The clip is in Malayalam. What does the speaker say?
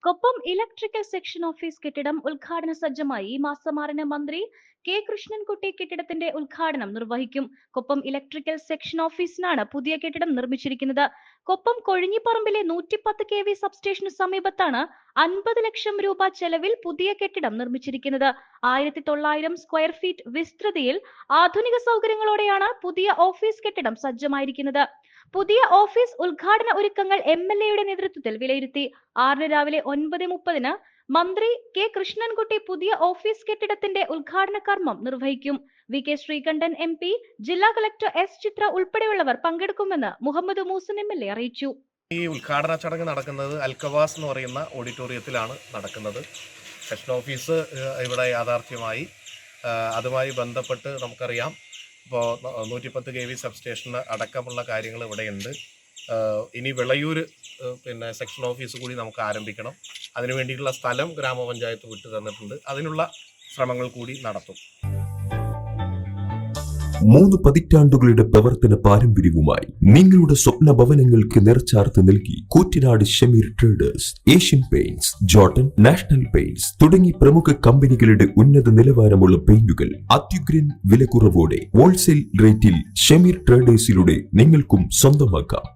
കൊപ്പം ഇലക്ട്രിക്കൽ സെക്ഷൻ ഓഫീസ് കെട്ടിടം ഉദ്ഘാടന സജ്ജമായി. ഈ മാസം 6-ന് മന്ത്രി കെ കൃഷ്ണൻകുട്ടി കെട്ടിടത്തിന്റെ ഉദ്ഘാടനം നിർവഹിക്കും. കൊപ്പം ഇലക്ട്രിക്കൽ സെക്ഷൻ ഓഫീസിനാണ് പുതിയ കെട്ടിടം നിർമ്മിച്ചിരിക്കുന്നത്. കൊപ്പം കൊഴിഞ്ഞിപ്പറമ്പിലെ 110 kV സബ്സ്റ്റേഷന് സമീപത്താണ് 50 ലക്ഷം രൂപ ചെലവിൽ പുതിയ കെട്ടിടം നിർമ്മിച്ചിരിക്കുന്നത്. 1900 സ്ക്വയർ ഫീറ്റ് വിസ്തൃതിയിൽ ആധുനിക സൗകര്യങ്ങളോടെയാണ് പുതിയ ഓഫീസ് കെട്ടിടം സജ്ജമായിരിക്കുന്നത്. പുതിയ ഓഫീസ് ഉദ്ഘാടന ഒരുക്കങ്ങൾ MLA-യുടെ നേതൃത്വത്തിൽ വിലയിരുത്തി. 6-ന് രാവിലെ 9:30-ന് മന്ത്രി കെ കൃഷ്ണൻകുട്ടി പുതിയ ഓഫീസ് കെട്ടിടത്തിന്റെ ഉദ്ഘാടന കർമ്മം നിർവഹിക്കും. VK ശ്രീകണ്ഠൻ MP, ജില്ലാ കളക്ടർ S ചിത്ര ഉൾപ്പെടെയുള്ളവർ പങ്കെടുക്കുമെന്ന് മുഹമ്മദ് മൂസൻ MLA അറിയിച്ചു. ഈ ഉദ്ഘാടന ചടങ്ങ് നടക്കുന്നത് അൽക്കവാസ് എന്ന് പറയുന്ന ഓഡിറ്റോറിയത്തിലാണ് നടക്കുന്നത്. സെക്ഷൻ ഓഫീസ് ഇവിടെ യാഥാർത്ഥ്യമായി. അതുമായി ബന്ധപ്പെട്ട് നമുക്കറിയാം, ഇപ്പോൾ 110 kV സബ്സ്റ്റേഷന് അടക്കമുള്ള കാര്യങ്ങൾ ഇവിടെയുണ്ട്. ഇനി വിളയൂർ സെക്ഷൻ ഓഫീസ് കൂടി നമുക്ക് ആരംഭിക്കണം. അതിനു വേണ്ടിയിട്ടുള്ള സ്ഥലം ഗ്രാമപഞ്ചായത്ത് വിട്ടു തന്നിട്ടുണ്ട്. അതിനുള്ള ശ്രമങ്ങൾ കൂടി നടത്തും. 3 പതിറ്റാണ്ടുകളുടെ പ്രവർത്തന പാരമ്പര്യവുമായി നിങ്ങളുടെ സ്വപ്ന ഭവനങ്ങൾക്ക് നിറച്ചാർത്ത് നൽകി Koottanad Shameer traders. Asian paints, Jordan, national paints തുടങ്ങി പ്രമുഖ കമ്പനികളുടെ ഉന്നത നിലവാരമുള്ള പെയിന്റുകൾ അത്യുഗ്രൻ വിലക്കുറവോടെ ഹോൾസെയിൽ റേറ്റിൽ ഷമീർ ട്രേഡേഴ്സിലൂടെ നിങ്ങൾക്കും സ്വന്തമാക്കാം.